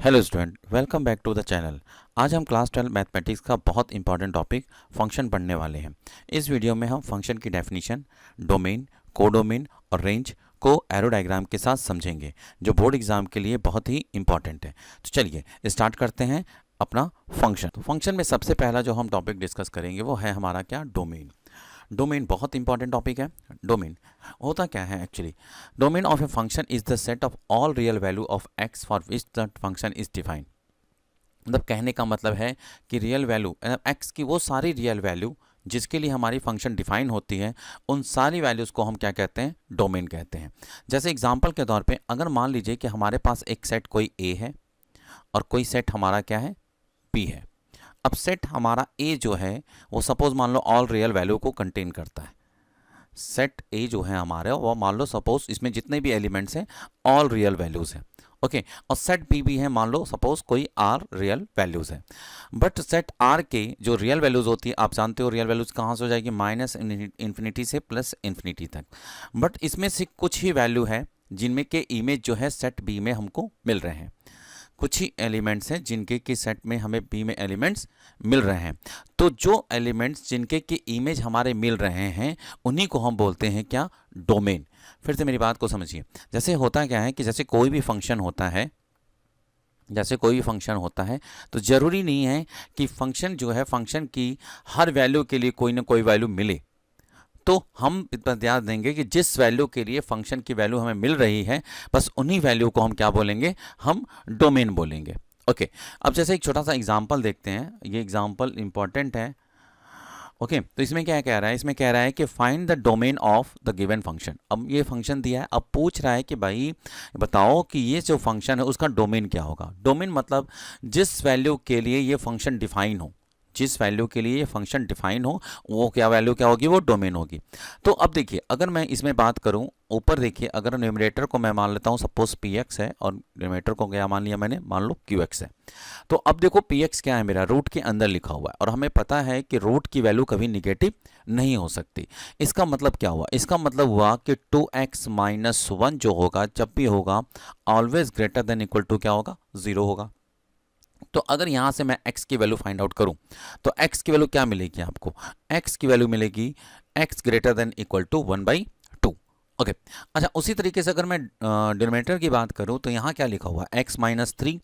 Hello student, welcome back to the channel. आज हम class 12 mathematics का बहुत इंपॉर्टेंट टॉपिक फंक्शन पढ़ने वाले हैं। इस वीडियो में हम फंक्शन की डेफिनेशन, डोमेन, कोडोमेन और रेंज को एरो डायग्राम के साथ समझेंगे, जो बोर्ड एग्जाम के लिए बहुत ही इंपॉर्टेंट है। तो चलिए स्टार्ट करते हैं अपना फंक्शन। तो फंक्शन में सबसे पहला जो हम टॉपिक डिस्कस करेंगे वो है हमारा क्या, डोमेन। डोमेन बहुत इंपॉर्टेंट टॉपिक है। डोमेन होता क्या है actually? Domain of a function is the set of all real value of x for which the function is defined. मतलब कहने का मतलब है कि रियल वैल्यू एक्स की वो सारी रियल वैल्यू जिसके लिए हमारी फंक्शन डिफाइन होती है, उन सारी वैल्यूज़ को हम क्या कहते हैं, डोमेन कहते हैं। जैसे एग्जांपल के तौर पे अगर मान लीजिए कि हमारे पास एक सेट कोई ए है और कोई सेट हमारा क्या है, बी है। अब सेट हमारा ए जो है वो सपोज मान लो ऑल रियल वैल्यू को कंटेन करता है। सेट ए जो है हमारे वो मान लो सपोज इसमें जितने भी एलिमेंट्स हैं ऑल रियल वैल्यूज़ हैं, ओके। और सेट बी भी है, मान लो सपोज कोई आर रियल वैल्यूज़ है। बट सेट आर के जो रियल वैल्यूज़ होती है, आप जानते हो रियल वैल्यूज़ कहाँ से हो जाएगी, माइनस इन्फिनिटी से प्लस इन्फिनिटी तक। बट इसमें से कुछ ही वैल्यू है जिनमें के इमेज जो है सेट बी में हमको मिल रहे हैं। कुछ ही एलिमेंट्स हैं जिनके कि सेट में हमें बी में एलिमेंट्स मिल रहे हैं। तो जो एलिमेंट्स जिनके कि इमेज हमारे मिल रहे हैं उन्हीं को हम बोलते हैं क्या, डोमेन। फिर से मेरी बात को समझिए। जैसे होता क्या है कि जैसे कोई भी फंक्शन होता है, तो ज़रूरी नहीं है कि फंक्शन जो है, फंक्शन की हर वैल्यू के लिए कोई ना कोई वैल्यू मिले। तो हम इतना ध्यान देंगे कि जिस वैल्यू के लिए फंक्शन की वैल्यू हमें मिल रही है, बस उन्हीं वैल्यू को हम क्या बोलेंगे, हम डोमेन बोलेंगे, ओके। अब जैसे एक छोटा सा एग्जांपल देखते हैं, ये एग्जांपल इंपॉर्टेंट है, ओके। तो इसमें क्या कह रहा है, इसमें कह रहा है कि find the domain of the given function. अब ये फंक्शन दिया है, अब पूछ रहा है कि भाई बताओ कि ये जो फंक्शन है उसका डोमेन क्या होगा। डोमेन मतलब जिस वैल्यू के लिए ये फंक्शन डिफाइन हो, जिस वैल्यू के लिए ये फंक्शन डिफाइन हो वो क्या वैल्यू क्या होगी, वो डोमेन होगी। तो अब देखिए अगर मैं इसमें बात करूं, ऊपर देखिए अगर न्यूमरेटर को मैं मान लेता हूं सपोज पी एक्स है और न्यूमरेटर को क्या मान लिया मैंने, मान लो क्यू एक्स है। तो अब देखो पी एक्स क्या है, मेरा रूट के अंदर लिखा हुआ है और हमें पता है कि रूट की वैल्यू कभी निगेटिव नहीं हो सकती। इसका मतलब क्या हुआ, इसका मतलब हुआ कि 2x-1 जो होगा जब भी होगा always greater than equal to क्या होगा, 0 होगा। तो अगर यहां से मैं x की वैल्यू फाइंड आउट करूं तो x की वैल्यू क्या मिलेगी आपको, x की वैल्यू मिलेगी x greater than equal to 1/2, okay. अच्छा, उसी तरीके से अगर मैं डिनोमिनेटर की बात करूं तो यहां क्या लिखा हुआ है, x-3,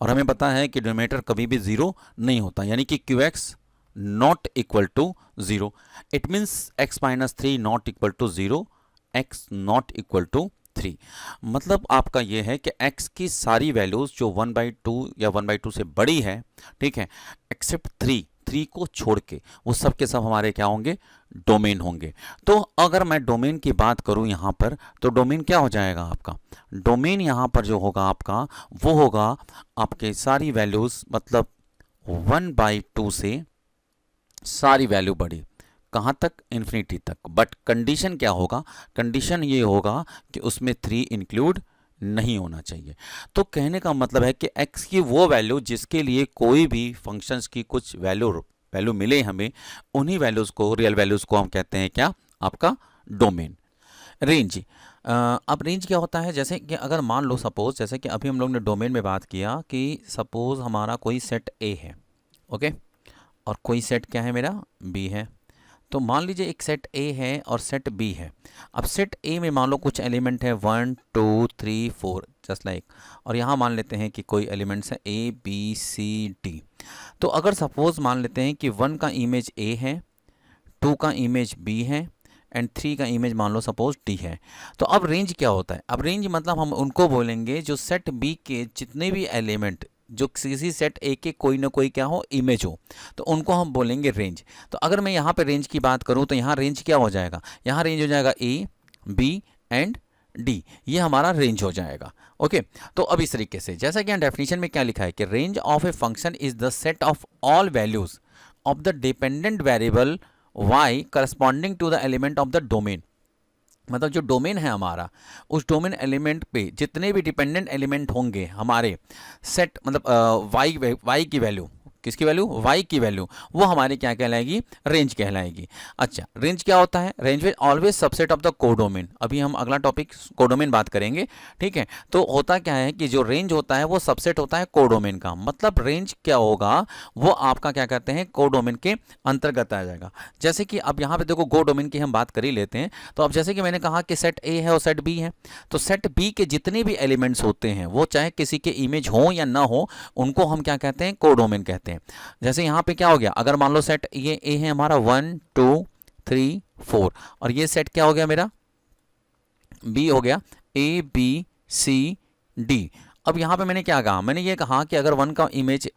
और हमें पता है कि डिनोमिनेटर कभी भी 0 नहीं होता, यानी कि qx not equal to 0। It means x-3 not equal to 0, x not equal to 3। मतलब आपका ये है कि x की सारी वैल्यूज़ जो 1/2 या 1/2 से बड़ी है, ठीक है, एक्सेप्ट 3 को छोड़ के, वो सब के सब हमारे क्या होंगे, डोमेन होंगे। तो अगर मैं डोमेन की बात करूं यहाँ पर, तो डोमेन क्या हो जाएगा आपका, डोमेन यहाँ पर जो होगा आपका वो होगा आपके सारी वैल्यूज़, मतलब 1/2 से सारी वैल्यू बढ़ी कहाँ तक, इन्फिनिटी तक। बट कंडीशन क्या होगा, कंडीशन ये होगा कि उसमें 3 इंक्लूड नहीं होना चाहिए। तो कहने का मतलब है कि x की वो वैल्यू जिसके लिए कोई भी फंक्शंस की कुछ वैल्यू मिले हमें, उन्हीं वैल्यूज़ को, रियल वैल्यूज़ को हम कहते हैं क्या, आपका डोमेन। रेंज, अब रेंज क्या होता है, जैसे कि अगर मान लो सपोज, जैसे कि अभी हम लोग ने डोमेन में बात किया कि सपोज हमारा कोई सेट ए है, ओके, और कोई सेट क्या है मेरा, बी है। तो मान लीजिए एक सेट ए है और सेट बी है। अब सेट ए में मान लो कुछ एलिमेंट है 1 2 3 4 जस्ट लाइक, और यहाँ मान लेते हैं कि कोई एलिमेंट्स है ए बी सी डी। तो अगर सपोज मान लेते हैं कि 1 का इमेज ए है, 2 का इमेज बी है एंड 3 का इमेज मान लो सपोज डी है। तो अब रेंज क्या होता है, अब रेंज मतलब हम उनको बोलेंगे जो सेट बी के जितने भी एलिमेंट जो किसी सेट ए के कोई ना कोई क्या हो, इमेज हो, तो उनको हम बोलेंगे रेंज। तो अगर मैं यहाँ पे रेंज की बात करूँ तो यहाँ रेंज क्या हो जाएगा, यहाँ रेंज हो जाएगा ए बी एंड डी, ये हमारा रेंज हो जाएगा, ओके। तो अब इस तरीके से, जैसा कि यहाँ डेफिनेशन में क्या लिखा है कि range of a function is the set of all values of the dependent variable y corresponding to the element of the domain. मतलब जो डोमेन है हमारा, उस डोमेन एलिमेंट पे जितने भी डिपेंडेंट एलिमेंट होंगे हमारे सेट, मतलब y की वैल्यू किसकी वैल्यू, y की वैल्यू, वो हमारी क्या कहलाएगी, रेंज कहलाएगी। अच्छा, रेंज क्या होता है, range will always subset of the codomain. अभी हम अगला टॉपिक कोडोमेन बात करेंगे, ठीक है। तो होता क्या है कि जो रेंज होता है वो सबसेट होता है कोडोमेन का, मतलब रेंज क्या होगा, वो आपका क्या कहते हैं, कोडोमेन के अंतर्गत आ जाएगा। जैसे कि अब यहाँ पे देखो कोडोमेन की हम बात कर ही लेते हैं। तो अब जैसे कि मैंने कहा कि सेट ए है और सेट बी है, तो सेट बी के जितने भी एलिमेंट्स होते हैं वो चाहे किसी के इमेज हो या ना हो, उनको हम क्या कहते हैं, कोडोमेन कहते हैं। जैसे यहाँ पे क्या हो गया, अगर मान लो सेट ये ए है हमारा 1 2 3 4, और ये सेट क्या हो गया मेरा, बी हो गया, ए बी सी डी। अब यहाँ पे मैंने क्या कहा, मैंने ये कहा कि अगर 1 का इमेज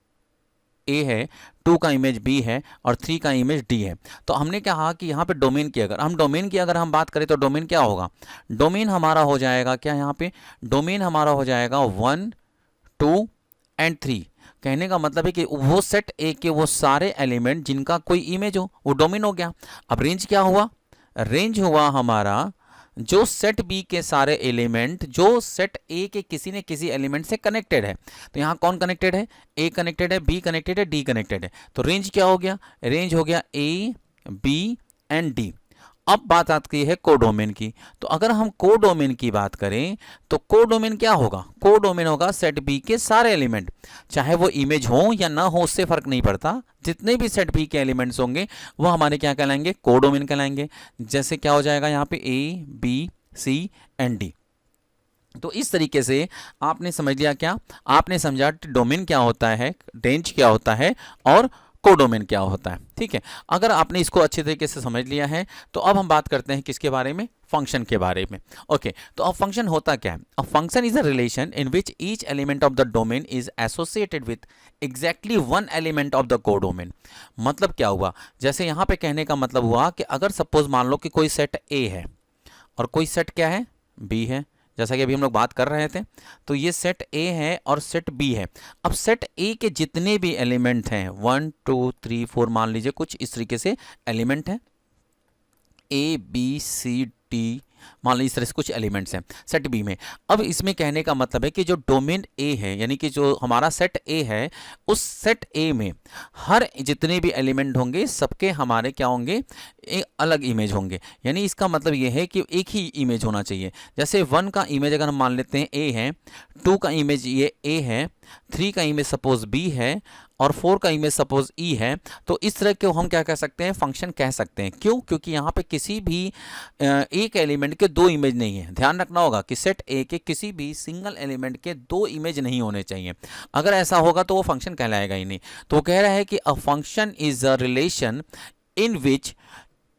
ए है, 2 का इमेज बी है और 3 का इमेज डी है, तो हमने कहा कि यहाँ पे डोमेन की अगर हम बात करें तो डोमेन क्या होगा, डोमेन हमारा हो जाएगा क्या, यहाँ पे डोमेन हमारा हो जाएगा 1 2 एंड 3। कहने का मतलब है कि वो सेट ए के वो सारे एलिमेंट जिनका कोई इमेज हो वो डोमेन हो गया। अब रेंज क्या हुआ, रेंज हुआ हमारा जो सेट बी के सारे एलिमेंट जो सेट ए के किसी न किसी एलिमेंट से कनेक्टेड है। तो यहाँ कौन कनेक्टेड है, ए कनेक्टेड है, बी कनेक्टेड है, डी कनेक्टेड है। तो रेंज क्या हो गया, रेंज हो गया ए बी एंड डी। अब बात आती है कोडोमेन की। तो अगर हम कोडोमेन की बात करें तो कोडोमेन क्या होगा, कोडोमेन होगा सेट बी के सारे एलिमेंट, चाहे वो इमेज हो या ना हो उससे फर्क नहीं पड़ता, जितने भी सेट बी के एलिमेंट्स होंगे वो हमारे क्या कहलाएंगे, कोडोमेन कहलाएंगे। जैसे क्या हो जाएगा यहाँ पे A B C and D. तो इस तरीके से आपने समझ लिया, क्या आपने समझा डोमेन क्या होता है, रेंज क्या होता है और कोडोमेन क्या होता है, ठीक है। अगर आपने इसको अच्छे तरीके से समझ लिया है तो अब हम बात करते हैं किसके बारे में, फंक्शन के बारे में। ओके, तो अब फंक्शन होता क्या है, अ function is a relation in which each element of the domain is associated with exactly one element of the codomain. मतलब क्या हुआ, जैसे यहाँ पे कहने का मतलब हुआ कि अगर सपोज मान लो कि कोई सेट ए है और कोई सेट क्या है, बी है, जैसा कि अभी हम लोग बात कर रहे थे। तो ये सेट ए है और सेट बी है। अब सेट ए के जितने भी एलिमेंट हैं 1 2 3 4 मान लीजिए कुछ इस तरीके से एलिमेंट हैं, ए बी सी डी मान लीजिए इस तरह से कुछ एलिमेंट्स हैं सेट बी में। अब इसमें कहने का मतलब है कि जो डोमेन ए है यानी कि जो हमारा सेट ए है, उस सेट ए में हर जितने भी एलिमेंट होंगे सबके हमारे क्या होंगे, एक अलग इमेज होंगे। यानी इसका मतलब ये है कि एक ही इमेज होना चाहिए। जैसे 1 का इमेज अगर हम मान लेते हैं ए है, 2 का इमेज ये ए है, 3 का इमेज सपोज बी है और 4 का इमेज सपोज ई है, तो इस तरह के हम क्या कह सकते हैं, फंक्शन कह सकते हैं। क्यों? क्योंकि यहाँ पे किसी भी एक एलिमेंट के 2 इमेज नहीं है। ध्यान रखना होगा कि सेट ए के किसी भी सिंगल एलिमेंट के 2 इमेज नहीं होने चाहिए। अगर ऐसा होगा तो वो फंक्शन कहलाएगा ही नहीं। तो वो कह रहा है कि a function is a relation in which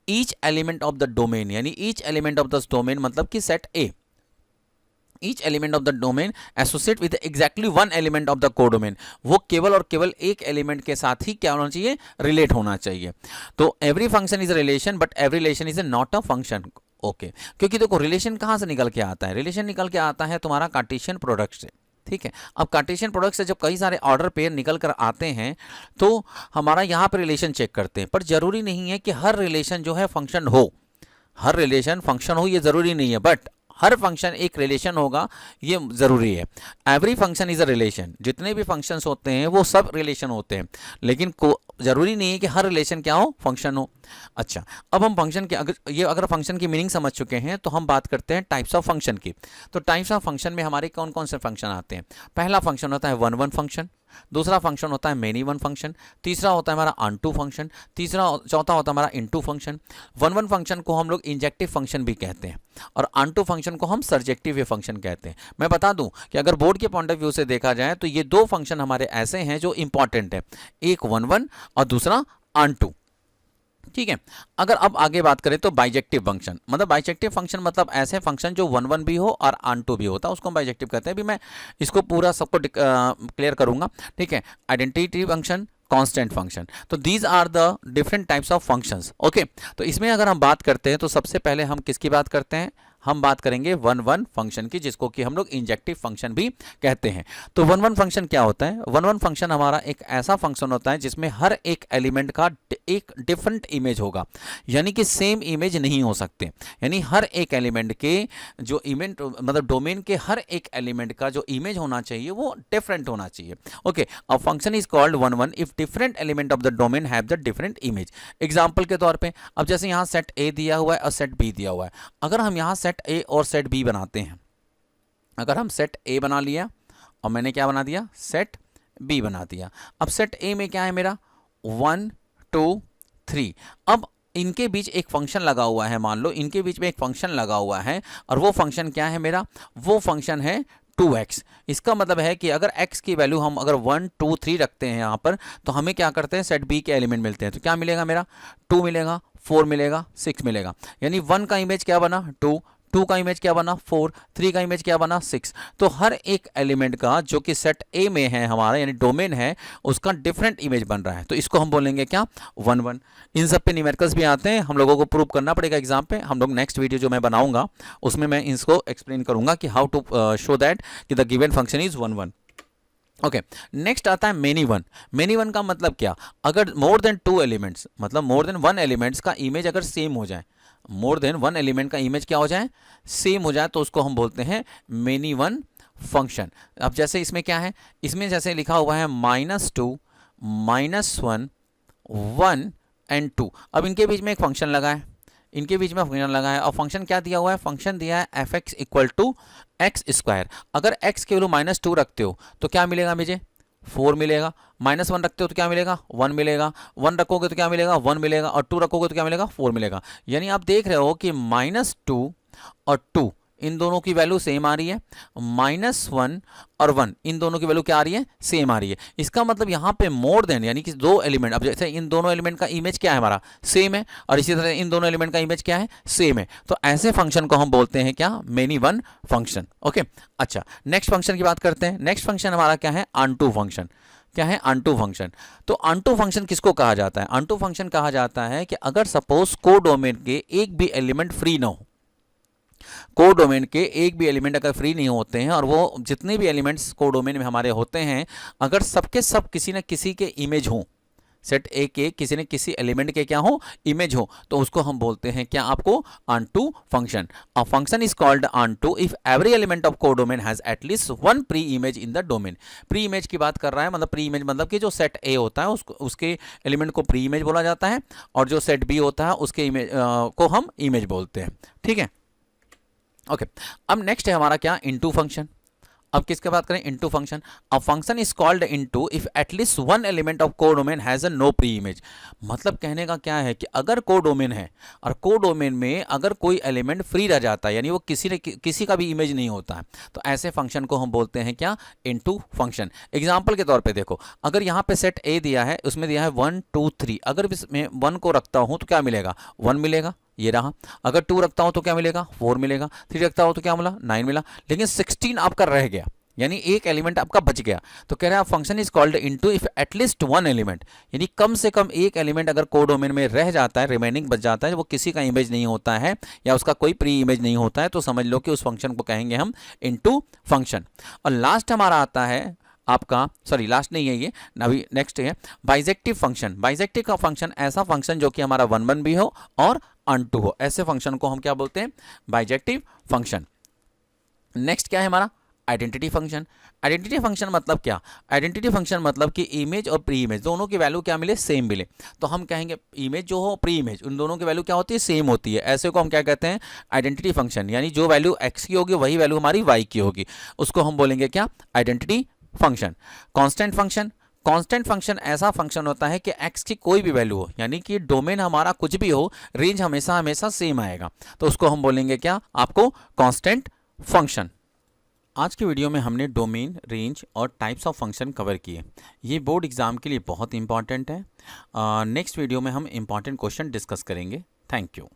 each element of the domain, यानी each element of the domain मतलब कि set A, each element of the domain associate with exactly one element of the codomain, वो केवल और केवल एक element के साथ ही क्या होना चाहिए, रिलेट होना चाहिए। तो every function is a relation but every relation is not a function. Okay, क्योंकि देखो रिलेशन कहाँ से निकल के आता है, रिलेशन निकल के आता है तुम्हारा कार्टेशियन प्रोडक्ट से, ठीक है। अब कार्टेशियन प्रोडक्ट से जब कई सारे ऑर्डर पेयर निकल कर आते हैं तो हमारा यहाँ पर रिलेशन चेक करते हैं, पर जरूरी नहीं है कि हर रिलेशन जो है फंक्शन हो, हर रिलेशन फंक्शन हो ये जरूरी नहीं है, बट हर फंक्शन एक रिलेशन होगा ये जरूरी है। Every function is a relation, जितने भी फंक्शंस होते हैं वो सब रिलेशन होते हैं, लेकिन जरूरी नहीं है कि हर रिलेशन क्या हो, फंक्शन हो। अच्छा, अब हम फंक्शन के अगर फंक्शन की मीनिंग समझ चुके हैं तो हम बात करते हैं टाइप्स ऑफ फंक्शन की। तो टाइप्स ऑफ फंक्शन में हमारे कौन कौन से फंक्शन आते हैं। पहला फंक्शन होता है वन वन फंक्शन, दूसरा फंक्शन होता है मेनी वन फंक्शन, तीसरा होता है हमारा अनटू फंक्शन, चौथा होता है हमारा into function. One one function को हम लोग इंजेक्टिव फंक्शन भी कहते हैं और अनटू फंक्शन को हम सर्जेक्टिव फंक्शन कहते हैं। मैं बता दूं कि अगर बोर्ड के पॉइंट ऑफ व्यू से देखा जाए तो ये 2 फंक्शन हमारे ऐसे हैं जो इंपॉर्टेंट है, एक वन वन और दूसरा अनटू, ठीक है। अगर अब आगे बात करें तो बाइजेक्टिव फंक्शन, मतलब बाइजेक्टिव फंक्शन मतलब ऐसे फंक्शन जो वन वन भी हो और अनटू भी होता है, उसको हम बाइजेक्टिव कहते हैं। अभी मैं इसको पूरा सबको क्लियर करूंगा, ठीक है। आइडेंटिटी फंक्शन, कांस्टेंट फंक्शन, तो these are the different types of functions. Okay, तो इसमें अगर हम बात करते हैं तो सबसे पहले हम किसकी बात करते हैं, हम बात करेंगे वन वन फंक्शन की, जिसको कि हम लोग इंजेक्टिव फंक्शन भी कहते हैं। तो वन वन फंक्शन क्या होता है? वन वन फंक्शन हमारा एक ऐसा फंक्शन होता है जिसमें हर एक एलिमेंट का एक डिफरेंट इमेज होगा, यानी कि सेम इमेज नहीं हो सकते, यानी हर एक एलिमेंट के जो इमेज मतलब डोमेन के हर एक एलिमेंट का जो इमेज होना चाहिए वो डिफरेंट होना चाहिए। Okay, a function is called one one if different element of the domain have the different image. Example के तौर पे अब जैसे यहाँ सेट ए दिया हुआ है और सेट बी दिया हुआ है, अगर हम यहाँ सेट ए और सेट बी बनाते हैं, अगर हम सेट ए बना लिया और मैंने क्या बना दिया, सेट बी बना दिया। अब सेट ए में क्या है मेरा 1 2 3, अब इनके बीच एक फंक्शन लगा हुआ है, मान लो इनके बीच में एक फंक्शन लगा हुआ है और वो फंक्शन क्या है मेरा, वो फंक्शन है 2x। इसका मतलब है कि अगर x की वैल्यू हम अगर 1 2 3 रखते हैं यहाँ पर, तो हमें क्या करते हैं, सेट b के एलिमेंट मिलते हैं। तो क्या मिलेगा मेरा, 2 मिलेगा, 4 मिलेगा, 6 मिलेगा, यानी 1 का इमेज क्या बना 2, 2 का इमेज क्या बना 4, 3 का इमेज क्या बना 6। तो हर एक एलिमेंट का जो कि सेट ए में है हमारा, यानी डोमेन है, उसका डिफरेंट इमेज बन रहा है, तो इसको हम बोलेंगे क्या, वन वन। इन सब पे न्यूमेरिकल्स भी आते हैं, हम लोगों को प्रूव करना पड़ेगा एग्जाम पे। हम लोग नेक्स्ट वीडियो जो मैं बनाऊंगा उसमें मैं इसको एक्सप्लेन करूंगा कि हाउ टू शो दैट कि the given function is one one. Okay, next आता है मेनी वन। मेनी वन का मतलब क्या, अगर मोर देन 2 एलिमेंट्स, मतलब मोर देन 1 एलिमेंट्स का इमेज अगर सेम हो जाए, मोर देन 1 एलिमेंट का इमेज क्या हो जाए, सेम हो जाए, तो उसको हम बोलते हैं मेनी वन फंक्शन। अब जैसे इसमें क्या है, इसमें जैसे लिखा हुआ है -2 -1 1 एंड 2, अब इनके बीच में एक फंक्शन लगा है, इनके बीच में फंक्शन लगा है और फंक्शन क्या दिया हुआ है, फंक्शन दिया है f(x) इक्वल टू x²। अगर x के वैल्यू -2 रखते हो तो क्या मिलेगा मुझे, 4 मिलेगा, -1 रखते हो तो क्या मिलेगा, 1 मिलेगा, 1 रखोगे तो क्या मिलेगा, 1 मिलेगा, और 2 रखोगे तो क्या मिलेगा, 4 मिलेगा। यानी आप देख रहे हो कि -2 और 2 इन दोनों की वैल्यू सेम आ रही है, -1 और 1 इन दोनों की वैल्यू क्या आ रही है, सेम आ रही है। इसका मतलब यहाँ पे मोर देन, यानी कि 2 एलिमेंट, अब जैसे इन दोनों एलिमेंट का इमेज क्या है हमारा, सेम है, और इसी तरह इन दोनों एलिमेंट का इमेज क्या है, सेम है, तो ऐसे फंक्शन को हम बोलते हैं क्या, मेनी वन फंक्शन। ओके, अच्छा नेक्स्ट फंक्शन की बात करते हैं। नेक्स्ट फंक्शन हमारा क्या है, ऑनटू फंक्शन। क्या है, ऑनटू फंक्शन। तो ऑनटू फंक्शन किसको कहा जाता है, ऑनटू फंक्शन कहा जाता है कि अगर सपोज कोडोमेन के एक भी एलिमेंट फ्री ना हो, कोडोमेन के एक भी एलिमेंट अगर फ्री नहीं होते हैं और वो जितने भी एलिमेंट्स कोडोमेन में हमारे होते हैं, अगर सबके सब किसी न किसी के इमेज हों, सेट ए के किसी न किसी एलिमेंट के क्या हो, इमेज हो, तो उसको हम बोलते हैं क्या, आपको onto function. A function is called onto if every element of codomain has at least 1 pre image in the domain. Pre image की बात कर रहा है, मतलब प्री इमेज मतलब कि जो सेट ए होता है उसके एलिमेंट को प्री इमेज बोला जाता है, और जो सेट बी होता है उसके इमेज को हम इमेज बोलते हैं। ठीक है, ओके अब नेक्स्ट है हमारा क्या, इनटू फंक्शन। अब किसके बात करें, into function. A function is called into if at least 1 element of codomain has a no pre image. मतलब कहने का क्या है कि अगर कोडोमेन है और कोडोमेन में अगर कोई एलिमेंट फ्री रह जाता है, यानी वो किसी का भी इमेज नहीं होता है, तो ऐसे फंक्शन को हम बोलते हैं क्या, इनटू फंक्शन। एग्जांपल के तौर पे देखो, अगर यहाँ पे सेट ए दिया है, उसमें दिया है 1 2 3, अगर इसमें 1 को रखता हूँ तो क्या मिलेगा, 1 मिलेगा, ये रहा। अगर 2 रखता हूं तो क्या मिलेगा, 4 मिलेगा। 3 रखता हूं तो क्या मिला, 9 मिला। लेकिन 16 आपका रह गया, यानी एक एलिमेंट आपका बच गया। तो कह रहा है function is called into if at least 1 element, यानी कम से कम एक एलिमेंट अगर कोडोमेन में रह जाता है, रिमेनिंग बच जाता है, वो किसी का इमेज नहीं होता है या उसका कोई प्री इमेज नहीं होता है, तो समझ लो कि उस फंक्शन को कहेंगे हम इनटू फंक्शन। और लास्ट हमारा आता है आपका, सॉरी लास्ट नहीं है ये, अभी नेक्स्ट है बाइजेक्टिव फंक्शन। बाइजेक्टिव का फंक्शन ऐसा फंक्शन जो कि हमारा 1 1 भी हो और ऑनटू हो, ऐसे फंक्शन को हम क्या बोलते हैं, बाइजेक्टिव फंक्शन। नेक्स्ट क्या है हमारा, आइडेंटिटी फंक्शन। आइडेंटिटी फंक्शन मतलब क्या, आइडेंटिटी फंक्शन मतलब कि इमेज और प्री इमेज दोनों की वैल्यू क्या मिले, सेम मिले। तो हम कहेंगे इमेज जो हो, प्री इमेज, उन दोनों की वैल्यू क्या होती है, सेम होती है। ऐसे को हम क्या कहते हैं, आइडेंटिटी फंक्शन। यानी जो वैल्यू एक्स की होगी वही वैल्यू हमारी वाई की होगी, उसको हम बोलेंगे क्या, identity function. Constant function, constant function ऐसा फंक्शन होता है कि x की कोई भी वैल्यू हो, यानी कि डोमेन हमारा कुछ भी हो, रेंज हमेशा हमेशा सेम आएगा, तो उसको हम बोलेंगे क्या, आपको कांस्टेंट फंक्शन। आज की वीडियो में हमने डोमेन, रेंज और टाइप्स ऑफ फंक्शन कवर किए। ये बोर्ड एग्जाम के लिए बहुत इंपॉर्टेंट है। नेक्स्ट वीडियो में हम इंपॉर्टेंट क्वेश्चन डिस्कस करेंगे। Thank you.